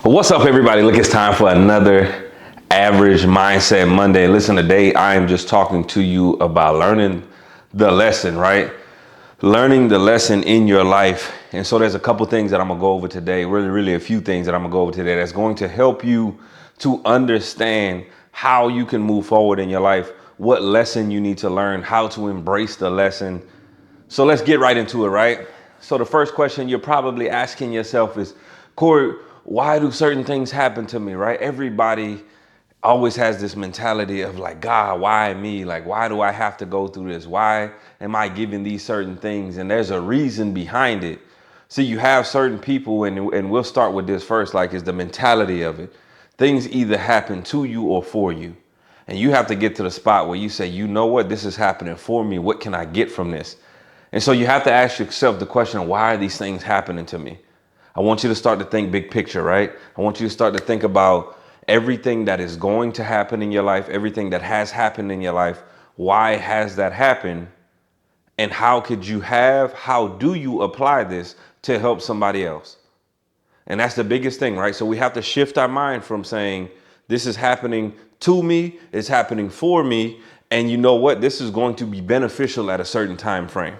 What's up, everybody? Look, it's time for another Average Mindset Monday. Listen, today I am just talking to you about learning the lesson, right? Learning the lesson in your life. And so there's a couple things that I'm gonna go over today, really a few things that I'm gonna go over today that's going to help you to understand how you can move forward in your life, what lesson you need to learn, how to embrace the lesson. So let's get right into it, right? So the first question you're probably asking yourself is, Corey, why do certain things happen to me, right? Everybody always has this mentality of like, God, why me? Like, why do I have to go through this? Why am I given these certain things? And there's a reason behind it. See, you have certain people, and we'll start with this first, like, is the mentality of it. Things either happen to you or for you. And you have to get to the spot where you say, you know what, this is happening for me. What can I get from this? And so you have to ask yourself the question, why are these things happening to me? I want you to start to think big picture, right? I want you to start to think about everything that is going to happen in your life, everything that has happened in your life. Why has that happened? And how do you apply this to help somebody else? And that's the biggest thing, right? So we have to shift our mind from saying, this is happening to me, it's happening for me, and you know what? This is going to be beneficial at a certain time frame.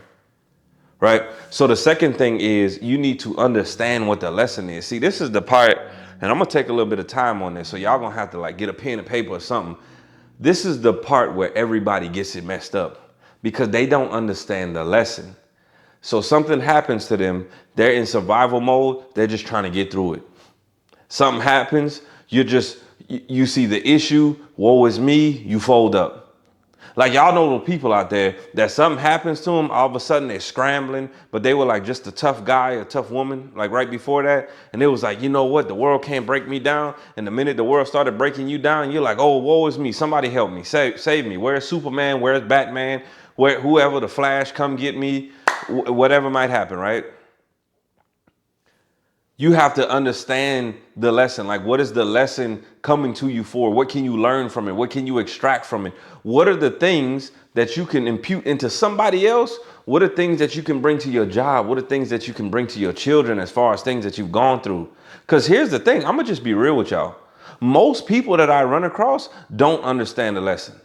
Right. So the second thing is you need to understand what the lesson is. See, this is the part, and I'm going to take a little bit of time on this. So y'all going to have to like get a pen and paper or something. This is the part where everybody gets it messed up because they don't understand the lesson. So something happens to them. They're in survival mode. They're just trying to get through it. Something happens. You see the issue. Woe is me. You fold up. Like, y'all know the people out there that something happens to them, all of a sudden they're scrambling, but they were like just a tough guy, a tough woman, like right before that. And it was like, you know what? The world can't break me down. And the minute the world started breaking you down, you're like, oh, woe is me. Somebody help me. Save me. Where's Superman? Where's Batman? Whoever, the Flash, come get me. Whatever might happen, right? You have to understand the lesson. Like, what is the lesson coming to you for? What can you learn from it? What can you extract from it? What are the things that you can impute into somebody else? What are things that you can bring to your job? What are things that you can bring to your children as far as things that you've gone through? Because here's the thing. I'm going to just be real with y'all. Most people that I run across don't understand the lesson.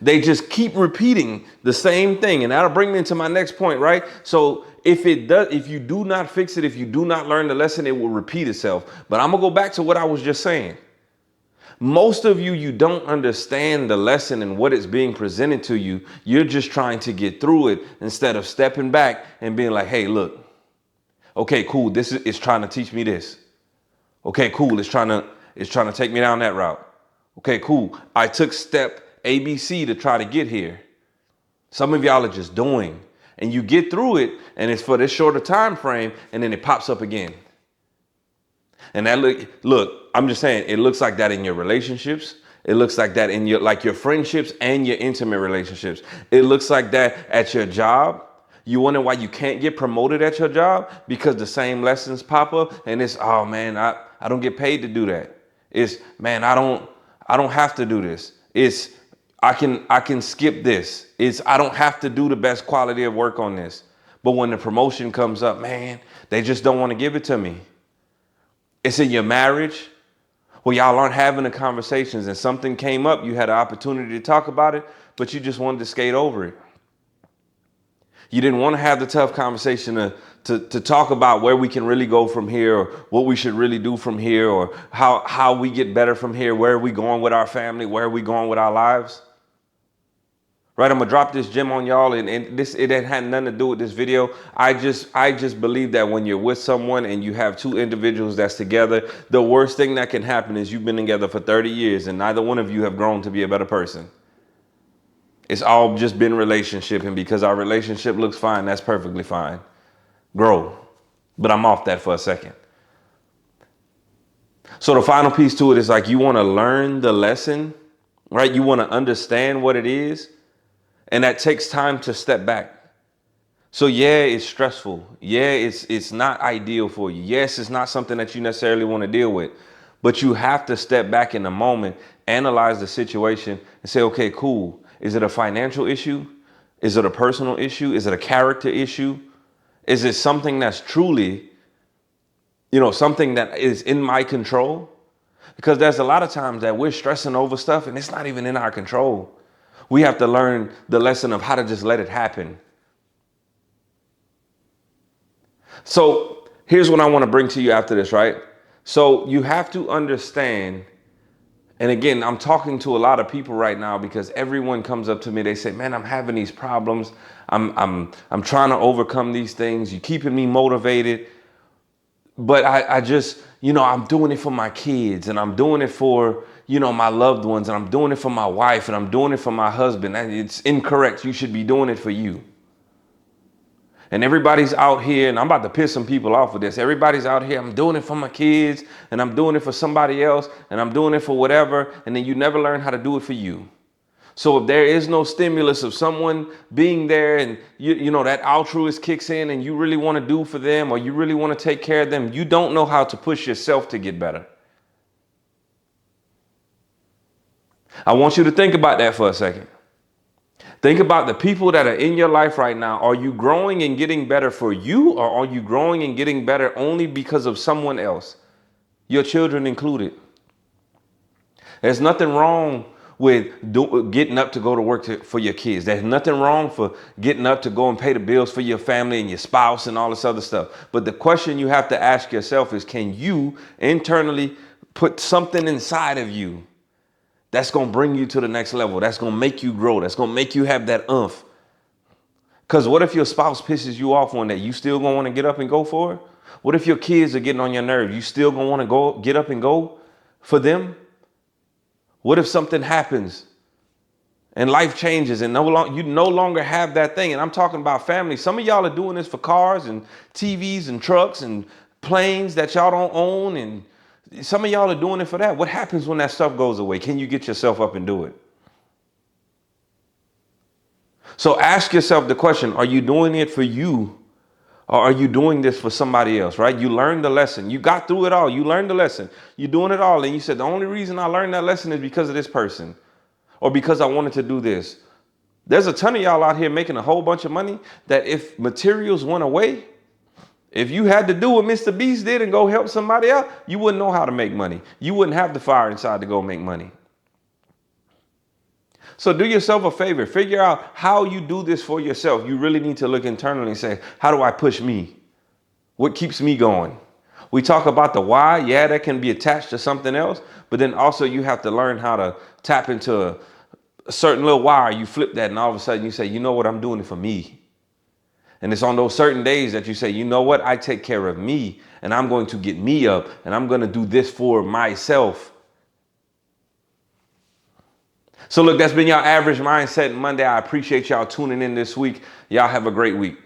They just keep repeating the same thing. And that'll bring me into my next point, right? So if you do not fix it, if you do not learn the lesson, it will repeat itself. But I'm gonna go back to what I was just saying. Most of you don't understand the lesson and what is being presented to you. You're just trying to get through it instead of stepping back and being like, hey, look, okay, cool. This is trying to teach me this. Okay, cool. It's trying to take me down that route. Okay, cool. I took step ABC to try to get here. Some of y'all are just doing, and you get through it, and it's for this shorter time frame, and then it pops up again. And that look, I'm just saying, it looks like that in your relationships. It looks like that in your friendships and your intimate relationships. It looks like that at your job. You wonder why you can't get promoted at your job because the same lessons pop up, and it's, oh man, I don't get paid to do that. It's, man, I don't have to do this. It's, I can skip this. It's, I don't have to do the best quality of work on this. But when the promotion comes up, man, they just don't want to give it to me. It's in your marriage where y'all aren't having the conversations and something came up. You had an opportunity to talk about it, but you just wanted to skate over it. You didn't want to have the tough conversation to talk about where we can really go from here, or what we should really do from here, or how we get better from here. Where are we going with our family? Where are we going with our lives? Right, I'm gonna drop this gem on y'all, and it had nothing to do with this video. I just believe that when you're with someone and you have two individuals that's together, the worst thing that can happen is you've been together for 30 years and neither one of you have grown to be a better person. It's all just been relationship, and because our relationship looks fine, that's perfectly fine. Grow. But I'm off that for a second. So the final piece to it is like, you want to learn the lesson, right? You want to understand what it is. And that takes time to step back. So yeah, it's stressful. Yeah, it's not ideal for you. Yes, it's not something that you necessarily want to deal with, but you have to step back in the moment, analyze the situation and say, okay, cool. Is it a financial issue? Is it a personal issue? Is it a character issue? Is it something that's truly something that is in my control. Because there's a lot of times that we're stressing over stuff and it's not even in our control. We have to learn the lesson of how to just let it happen. So here's what I want to bring to you after this, right? So you have to understand. And again, I'm talking to a lot of people right now because everyone comes up to me. They say, man, I'm having these problems. I'm trying to overcome these things. You're keeping me motivated. But I just, I'm doing it for my kids and I'm doing it for, my loved ones and I'm doing it for my wife and I'm doing it for my husband. And it's incorrect. You should be doing it for you. And everybody's out here, and I'm about to piss some people off with this. Everybody's out here, I'm doing it for my kids and I'm doing it for somebody else and I'm doing it for whatever. And then you never learn how to do it for you. So if there is no stimulus of someone being there and that altruist kicks in and you really want to do for them or you really want to take care of them, you don't know how to push yourself to get better. I want you to think about that for a second. Think about the people that are in your life right now. Are you growing and getting better for you, or are you growing and getting better only because of someone else, your children included? There's nothing wrong with getting up to go to work for your kids. There's nothing wrong for getting up to go and pay the bills for your family and your spouse and all this other stuff. But the question you have to ask yourself is, can you internally put something inside of you that's going to bring you to the next level? That's going to make you grow. That's going to make you have that oomph. Because what if your spouse pisses you off one day? You still going to want to get up and go for it? What if your kids are getting on your nerves? You still going to want to get up and go for them? What if something happens and life changes and you no longer have that thing? And I'm talking about family. Some of y'all are doing this for cars and TVs and trucks and planes that y'all don't own. And some of y'all are doing it for that. What happens when that stuff goes away? Can you get yourself up and do it? So ask yourself the question, are you doing it for you? Or are you doing this for somebody else, right? You learned the lesson. You got through it all. You learned the lesson. You're doing it all. And you said, the only reason I learned that lesson is because of this person or because I wanted to do this. There's a ton of y'all out here making a whole bunch of money that if materials went away, if you had to do what Mr. Beast did and go help somebody out, you wouldn't know how to make money. You wouldn't have the fire inside to go make money. So do yourself a favor, figure out how you do this for yourself. You really need to look internally and say, how do I push me? What keeps me going? We talk about the why. Yeah, that can be attached to something else, but then also you have to learn how to tap into a certain little wire. You flip that and all of a sudden you say, you know what, I'm doing it for me. And it's on those certain days that you say, you know what, I take care of me and I'm going to get me up and I'm going to do this for myself. So look, that's been your Average Mindset Monday. I appreciate y'all tuning in this week. Y'all have a great week.